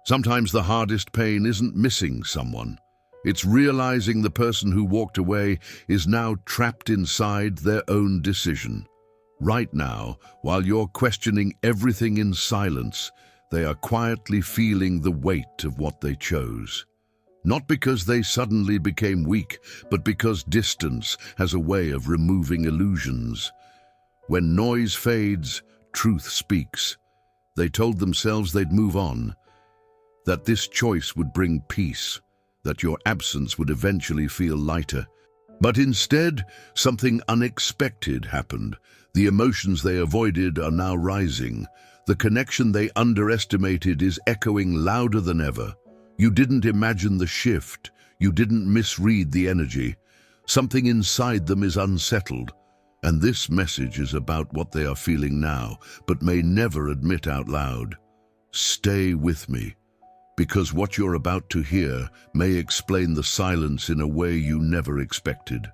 Sometimes the hardest pain isn't missing someone. It's realizing the person who walked away is now trapped inside their own decision. Right now, while you're questioning everything in silence, they are quietly feeling the weight of what they chose. Not because they suddenly became weak, but because distance has a way of removing illusions. When noise fades, truth speaks. They told themselves they'd move on, that this choice would bring peace, that your absence would eventually feel lighter. But instead, something unexpected happened. The emotions they avoided are now rising. The connection they underestimated is echoing louder than ever. You didn't imagine the shift. You didn't misread the energy. Something inside them is unsettled. And this message is about what they are feeling now, but may never admit out loud. Stay with me, because what you're about to hear may explain the silence in a way you never expected.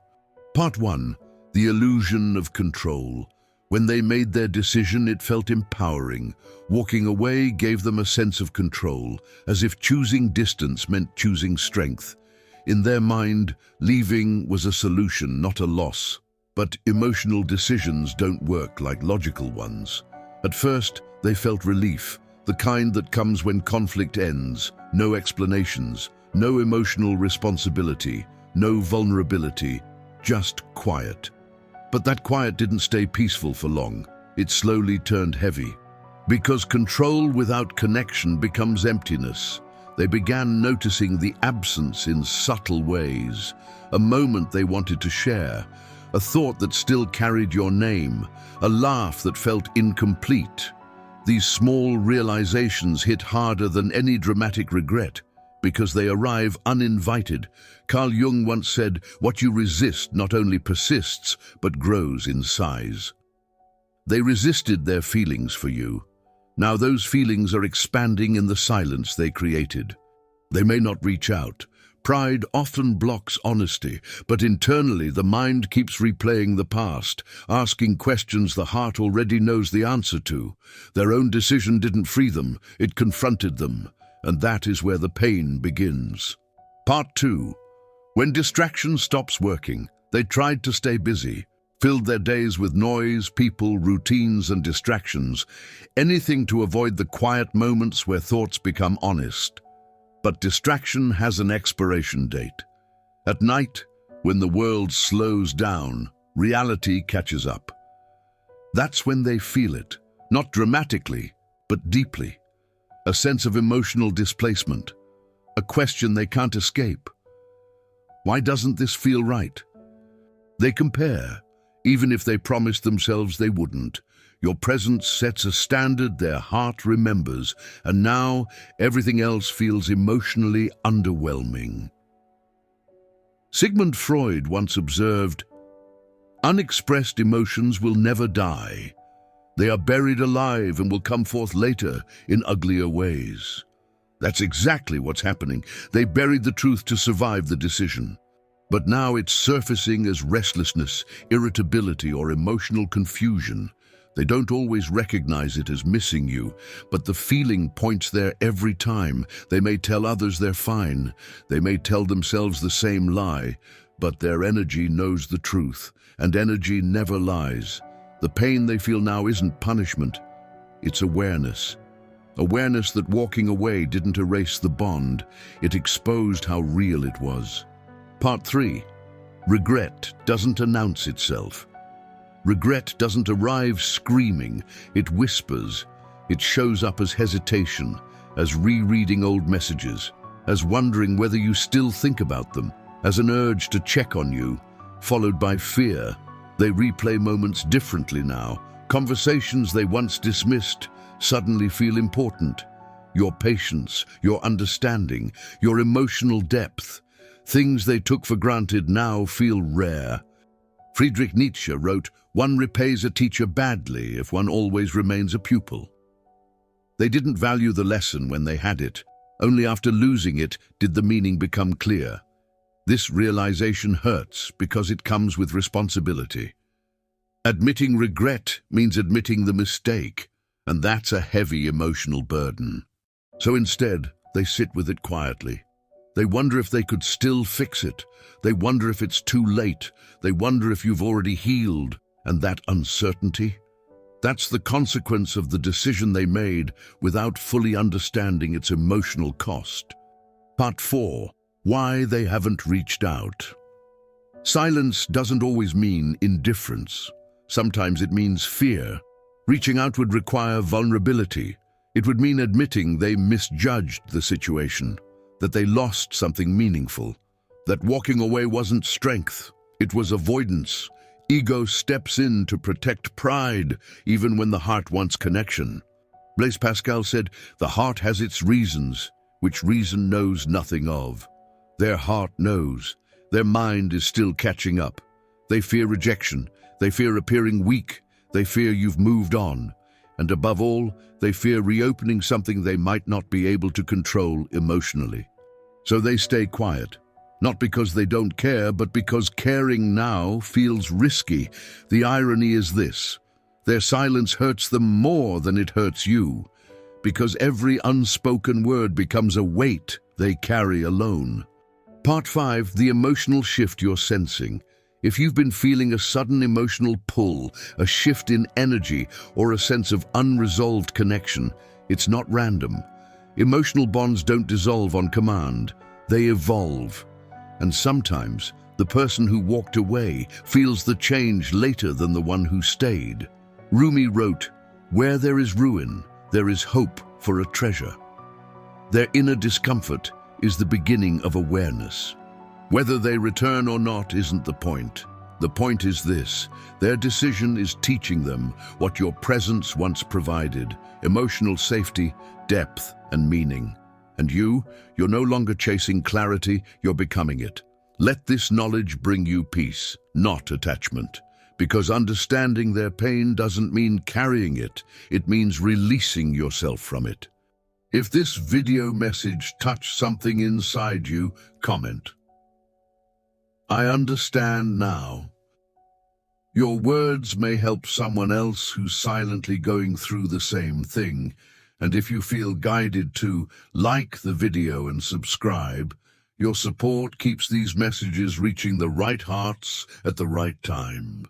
Part 1. The illusion of control. When they made their decision, it felt empowering. Walking away gave them a sense of control, as if choosing distance meant choosing strength. In their mind, leaving was a solution, not a loss. But emotional decisions don't work like logical ones. At first, they felt relief, the kind that comes when conflict ends. No explanations, no emotional responsibility, no vulnerability, just quiet. But that quiet didn't stay peaceful for long. It slowly turned heavy. Because control without connection becomes emptiness. They began noticing the absence in subtle ways. A moment they wanted to share, a thought that still carried your name, a laugh that felt incomplete. These small realizations hit harder than any dramatic regret, because they arrive uninvited. Carl Jung once said, "What you resist not only persists, but grows in size." They resisted their feelings for you. Now those feelings are expanding in the silence they created. They may not reach out. Pride often blocks honesty, but internally the mind keeps replaying the past, asking questions the heart already knows the answer to. Their own decision didn't free them, it confronted them, and that is where the pain begins. Part 2. When distraction stops working, they tried to stay busy, filled their days with noise, people, routines, and distractions, anything to avoid the quiet moments where thoughts become honest. But distraction has an expiration date. At night, when the world slows down, reality catches up. That's when they feel it, not dramatically, but deeply. A sense of emotional displacement, a question they can't escape. Why doesn't this feel right? They compare, even if they promised themselves they wouldn't. Your presence sets a standard their heart remembers, and now everything else feels emotionally underwhelming. Sigmund Freud once observed, "Unexpressed emotions will never die. They are buried alive and will come forth later in uglier ways." That's exactly what's happening. They buried the truth to survive the decision. But now it's surfacing as restlessness, irritability, or emotional confusion. They don't always recognize it as missing you, but the feeling points there every time. They may tell others they're fine. They may tell themselves the same lie, but their energy knows the truth, and energy never lies. The pain they feel now isn't punishment. It's awareness. Awareness that walking away didn't erase the bond. It exposed how real it was. Part 3. Regret doesn't announce itself. Regret doesn't arrive screaming, it whispers. It shows up as hesitation, as rereading old messages, as wondering whether you still think about them, as an urge to check on you, followed by fear. They replay moments differently now. Conversations they once dismissed suddenly feel important. Your patience, your understanding, your emotional depth. Things they took for granted now feel rare. Friedrich Nietzsche wrote, "One repays a teacher badly if one always remains a pupil." They didn't value the lesson when they had it. Only after losing it did the meaning become clear. This realization hurts because it comes with responsibility. Admitting regret means admitting the mistake, and that's a heavy emotional burden. So instead, they sit with it quietly. They wonder if they could still fix it. They wonder if it's too late. They wonder if you've already healed. And that uncertainty? That's the consequence of the decision they made without fully understanding its emotional cost. Part 4. Why they haven't reached out. Silence doesn't always mean indifference. Sometimes it means fear. Reaching out would require vulnerability. It would mean admitting they misjudged the situation, that they lost something meaningful, that walking away wasn't strength, it was avoidance. Ego steps in to protect pride, even when the heart wants connection. Blaise Pascal said, "The heart has its reasons, which reason knows nothing of." Their heart knows. Their mind is still catching up. They fear rejection. They fear appearing weak. They fear you've moved on. And above all, they fear reopening something they might not be able to control emotionally. So they stay quiet. Not because they don't care, but because caring now feels risky. The irony is this: their silence hurts them more than it hurts you, because every unspoken word becomes a weight they carry alone. Part 5. The emotional shift you're sensing. If you've been feeling a sudden emotional pull, a shift in energy, or a sense of unresolved connection, it's not random. Emotional bonds don't dissolve on command. They evolve. And sometimes, the person who walked away feels the change later than the one who stayed. Rumi wrote, "Where there is ruin, there is hope for a treasure." Their inner discomfort is the beginning of awareness. Whether they return or not isn't the point. The point is this: their decision is teaching them what your presence once provided: emotional safety, depth, and meaning. And you're no longer chasing clarity, you're becoming it. Let this knowledge bring you peace, not attachment. Because understanding their pain doesn't mean carrying it, it means releasing yourself from it. If this video message touched something inside you, comment. "I understand now." Your words may help someone else who's silently going through the same thing. And if you feel guided to like the video and subscribe, your support keeps these messages reaching the right hearts at the right time.